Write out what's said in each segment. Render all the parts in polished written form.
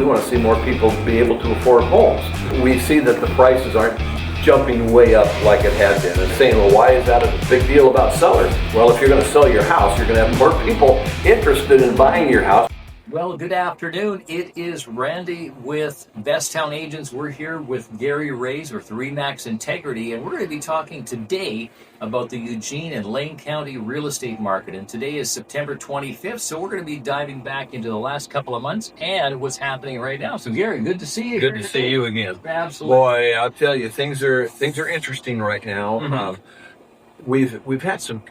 want to see more people be able to afford homes. We see that the prices aren't jumping way up like it had been, and saying, well, why is that a big deal about sellers? Well, if you're going to sell your house, you're going to have more people interested in buying your house. Well, good afternoon. It is Randy with Besttown Agents. We're here with Gary Rays with RE/MAX Integrity, and we're going to be talking today about the Eugene and Lane County real estate market. And today is September 25th, so we're going to be diving back into the last couple of months and what's happening right now. So, Gary, good to see you. Good to see you again. Absolutely. Boy, I'll tell you, things are interesting right now. Mm-hmm. We've had some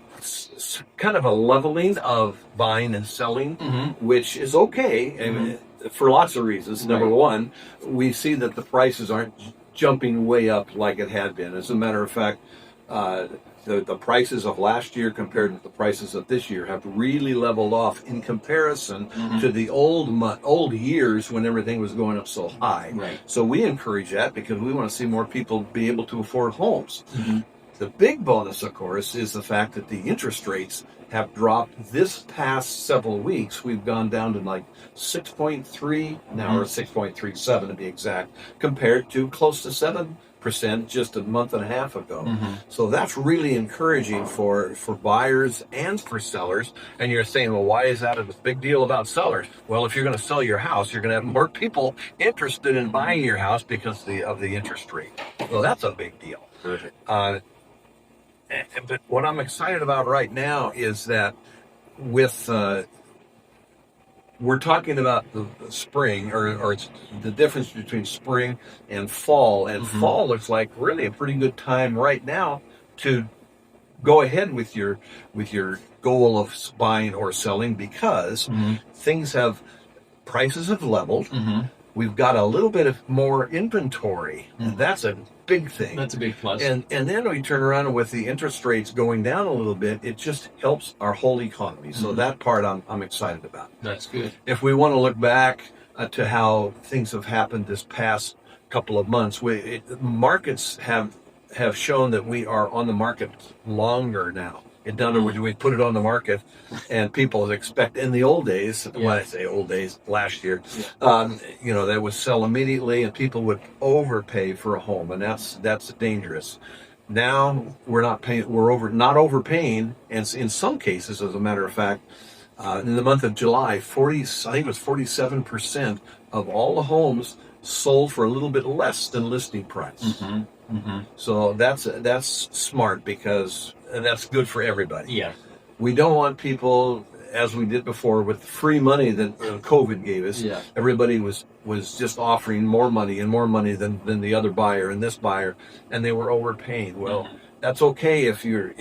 kind of a leveling of buying and selling, which is okay. I mean, for lots of reasons. Right. Number one, we see that the prices aren't jumping way up like it had been. As a matter of fact, the prices of last year compared to the prices of this year have really leveled off in comparison to the old years when everything was going up so high. Right. So we encourage that because we want to see more people be able to afford homes. The big bonus, of course, is the fact that the interest rates have dropped this past several weeks. We've gone down to like 6.3 now, or 6.37 to be exact, compared to close to 7% just a month and a half ago. So that's really encouraging for buyers and for sellers. And you're saying, well, why is that a big deal about sellers? Well, if you're going to sell your house, you're going to have more people interested in buying your house because of the interest rate. Well, that's a big deal. But what I'm excited about right now is that with we're talking about the spring, or it's the difference between spring and fall. And fall looks like really a pretty good time right now to go ahead with your goal of buying or selling, because prices have leveled. We've got a little bit of more inventory, and that's a big thing. That's a big plus. And then we turn around, and with the interest rates going down a little bit, it just helps our whole economy. So that part I'm excited about. That's good. If we want to look back to how things have happened this past couple of months, markets have shown that we are on the market longer now. In other words, we put it on the market, and people expect, in the old days, when I say old days, last year, they would sell immediately, and people would overpay for a home, and that's dangerous. Now we're not paying, not overpaying, and in some cases, as a matter of fact, in the month of July, I think it was 47% of all the homes sold for a little bit less than listing price. So that's smart, and that's good for everybody. Yeah. We don't want people, as we did before with the free money that COVID gave us. Yeah. Everybody was just offering more money than the other buyer and this buyer, and they were overpaying. Well, that's okay if you're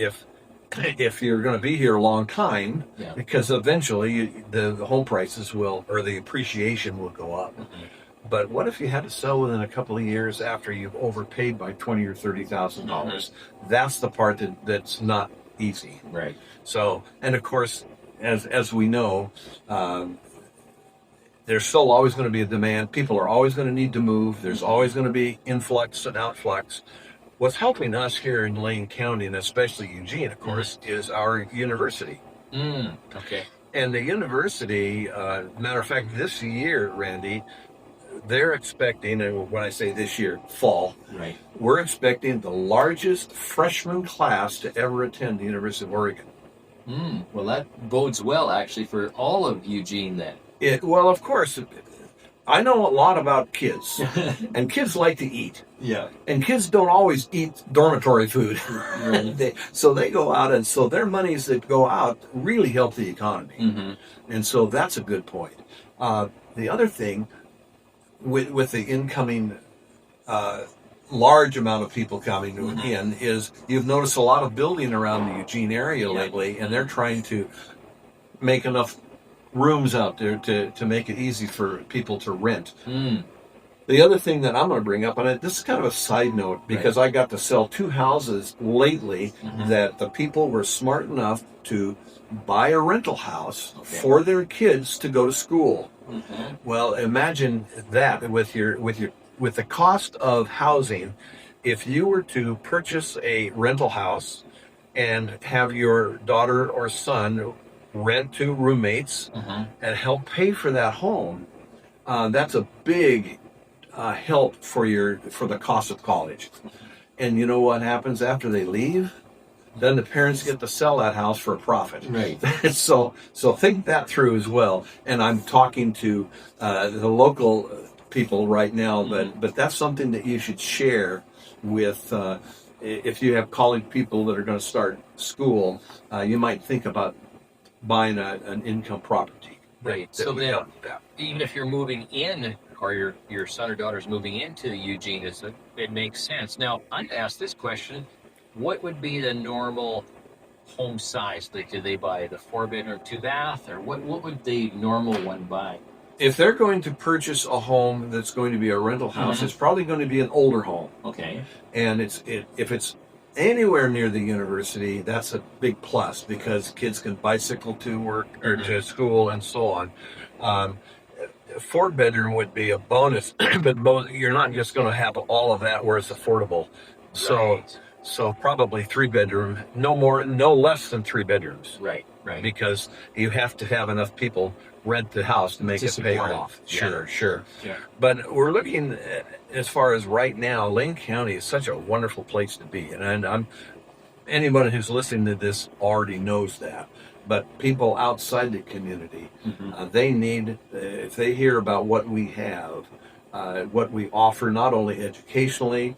going to be here a long time, because eventually the home prices or the appreciation will go up. But what if you had to sell within a couple of years after you've overpaid by $20,000 or $30,000? That's the part that's not easy. Right. So, and of course, as we know, there's still always going to be a demand. People are always going to need to move. There's always going to be influx and outflux. What's helping us here in Lane County, and especially Eugene, of course, is our university. Okay. And the university, matter of fact, this year, Randy, they're expecting, and when I say this year, fall, right, we're expecting the largest freshman class to ever attend the University of Oregon. Well, that bodes well, actually, for all of Eugene then. Well, of course, I know a lot about kids, and kids like to eat. Yeah. And kids don't always eat dormitory food. Right. So they go out, and so their monies that go out really help the economy. And so that's a good point. The other thing, with the incoming large amount of people coming in, is you've noticed a lot of building around the Eugene area lately, and they're trying to make enough rooms out there to make it easy for people to rent. The other thing that I'm going to bring up, and this is kind of a side note, because I got to sell 2 houses lately that the people were smart enough to buy a rental house for their kids to go to school. Well, imagine that with the cost of housing. If you were to purchase a rental house and have your daughter or son rent to roommates and help pay for that home, that's a big help for the cost of college. And you know what happens after they leave? Then the parents get to sell that house for a profit. Right. So think that through as well. And I'm talking to the local people right now, but that's something that you should share with. If you have college people that are going to start school, you might think about buying an income property. Right. So then, even if you're moving in, or your son or daughter's moving into Eugene, it makes sense. Now, I'd ask this question: what would be the normal home size? Like, do they buy the 4-bedroom, 2-bath, or what would the normal one buy? If they're going to purchase a home that's going to be a rental house, it's probably going to be an older home. Okay. And if it's anywhere near the university, that's a big plus because kids can bicycle to work or to school and so on. 4-bedroom would be a bonus, but you're not just going to have all of that where it's affordable. So probably 3-bedroom, no less than 3 bedrooms. Right. Because you have to have enough people rent the house to make it pay off. Yeah. Sure. Yeah. But we're looking at, as far as right now, Lane County is such a wonderful place to be. And anybody who's listening to this already knows that. But people outside the community, they need, if they hear about what we have, what we offer, not only educationally,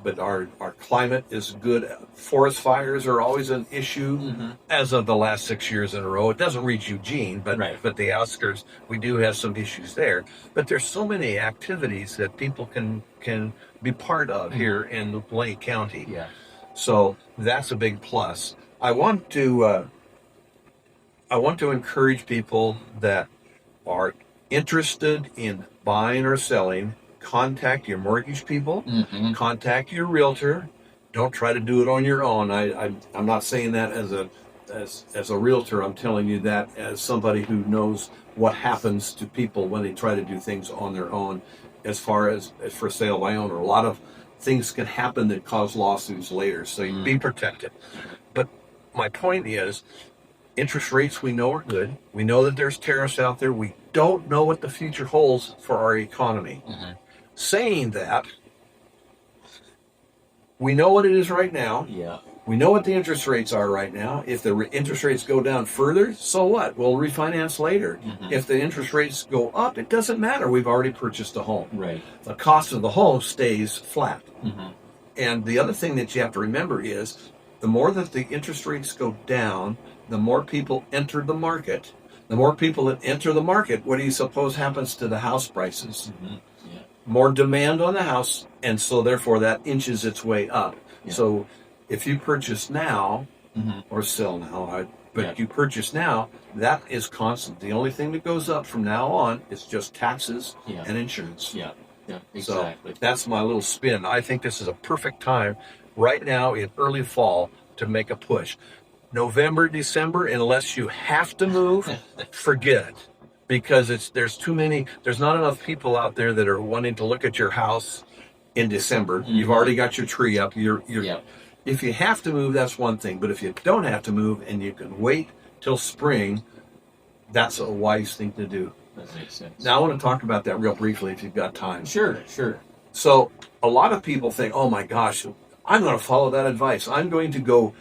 but our climate is good. Forest fires are always an issue, as of the last 6 years in a row. It doesn't reach Eugene, but the outskirts, we do have some issues there. But there's so many activities that people can be part of here in Lane County. Yeah. So that's a big plus. I want to encourage people that are interested in buying or selling. Contact your mortgage people, contact your realtor. Don't try to do it on your own. I'm not saying that as a realtor. I'm telling you that as somebody who knows what happens to people when they try to do things on their own. As far as for sale by owner, a lot of things can happen that cause lawsuits later. So you be protected. But my point is, interest rates we know are good. We know that there's tariffs out there. We don't know what the future holds for our economy. Saying that, we know what it is right now. Yeah. We know what the interest rates are right now. If the interest rates go down further, so what? We'll refinance later. If the interest rates go up, it doesn't matter. We've already purchased a home. Right. The cost of the home stays flat. And the other thing that you have to remember is, the more that the interest rates go down, the more people enter the market. The more people that enter the market, what do you suppose happens to the house prices? More demand on the house, and so therefore that inches its way up. So if you purchase now, or sell now, but you purchase now, that is constant. The only thing that goes up from now on is just taxes and insurance. Yeah, exactly. So that's my little spin. I think this is a perfect time right now in early fall to make a push. November, December, unless you have to move, forget it. Because there's not enough people out there that are wanting to look at your house in December. You've already got your tree up. If you have to move, that's one thing. But if you don't have to move and you can wait till spring, that's a wise thing to do. That makes sense. Now I want to talk about that real briefly if you've got time. Sure. So a lot of people think, oh my gosh, I'm going to follow that advice. I'm going to go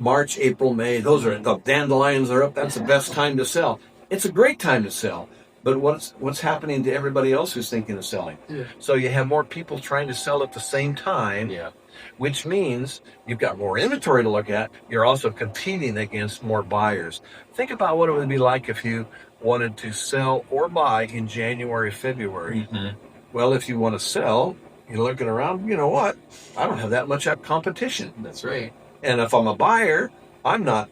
March, April, May. Those are, the dandelions are up. That's the best time to sell. It's a great time to sell. But what's happening to everybody else who's thinking of selling? So you have more people trying to sell at the same time, which means you've got more inventory to look at. You're also competing against more buyers. Think about what it would be like if you wanted to sell or buy in January, February. Well, if you want to sell, you're looking around, you know what? I don't have that much competition. That's right. And if I'm a buyer, I'm not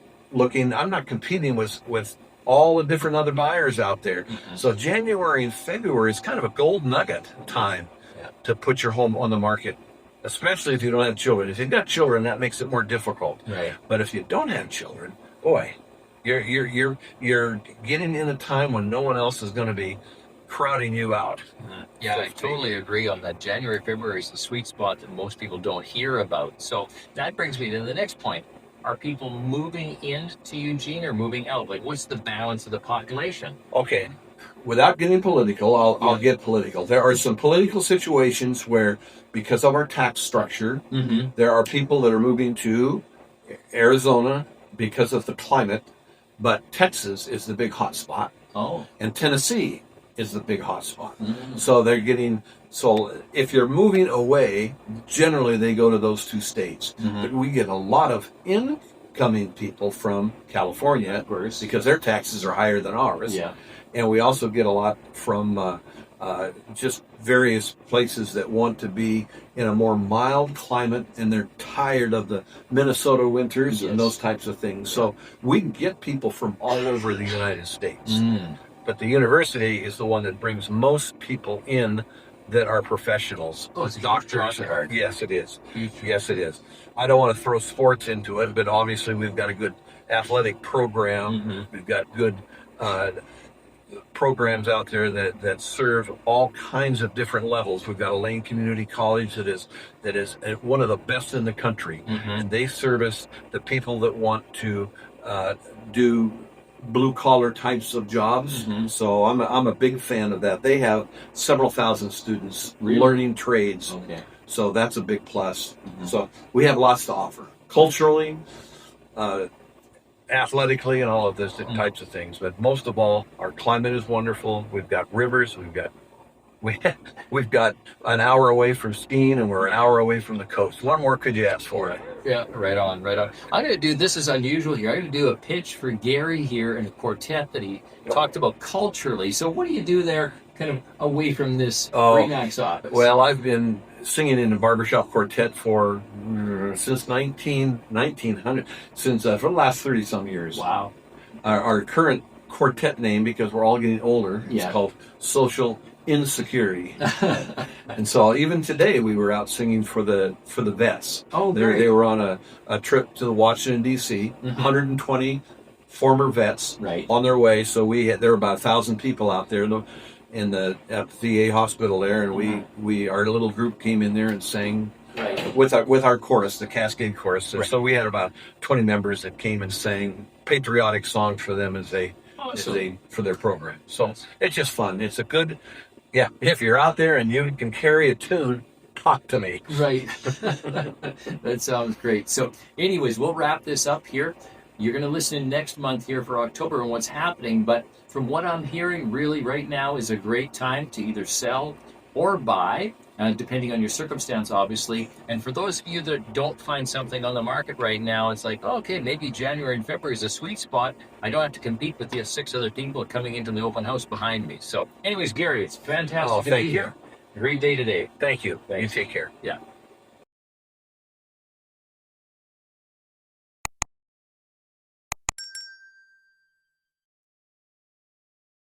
competing with all the different other buyers out there. So January and February is kind of a gold nugget time to put your home on the market, especially if you don't have children. If you've got children, that makes it more difficult. Right. But if you don't have children, boy, you're getting in a time when no one else is going to be crowding you out. Yeah, I totally agree on that. January, February is the sweet spot that most people don't hear about. So that brings me to the next point. Are people moving into Eugene or moving out? Like, what's the balance of the population? Okay, without getting political, I'll get political. There are some political situations where, because of our tax structure, there are people that are moving to Arizona because of the climate, but Texas is the big hot spot. Oh. And Tennessee is the big hot spot. So they're getting, so if you're moving away, generally they go to those two states. But we get a lot of incoming people from California, Of course. because their taxes are higher than ours. Yeah. And we also get a lot from just various places that want to be in a more mild climate, and they're tired of the Minnesota winters and those types of things. So we can get people from all over the United States. But the university is the one that brings most people in that are professionals. Oh, it's a doctors. huge card. Yes, it is. Yes, it is. I don't want to throw sports into it, but obviously we've got a good athletic program. We've got good programs out there that serve all kinds of different levels. We've got a Lane Community College that is one of the best in the country, and they service the people that want to do blue collar types of jobs. So I'm a big fan of that. They have several thousand students learning trades. Okay. So that's a big plus. So we have lots to offer culturally, athletically, and all of this types of things. But most of all, our climate is wonderful. We've got rivers. We've got an hour away from skiing, and we're an hour away from the coast. What more could you ask for? Yeah, right on, right on. I'm going to do, this is unusual here, I'm going to do a pitch for Gary here in a quartet that he talked about culturally. So what do you do there kind of away from this Remax office? Well, I've been singing in the barbershop quartet for since 1900, since for the last 30 some years. Wow. Our current quartet name, because we're all getting older, is called Social Insecurity. And so even today we were out singing for the vets. Oh, great. They were on a trip to Washington D.C. 120 former vets on their way. So there were about 1,000 people out there at the VA hospital there, and our little group came in there and sang with our chorus, the Cascade Chorus. So we had about 20 members that came and sang patriotic songs for them for their program. So it's just fun. It's a good, if you're out there and you can carry a tune, talk to me. Right. That sounds great. So anyways, we'll wrap this up here. You're going to listen next month here for October and what's happening. But from what I'm hearing, really right now is a great time to either sell or buy, depending on your circumstance, obviously. And for those of you that don't find something on the market right now, it's like, okay, maybe January and February is a sweet spot. I don't have to compete with the 6 other people coming into the open house behind me. So anyways, Gary, it's fantastic to be here. Great day today. Thank you. Thanks. You take care. Yeah.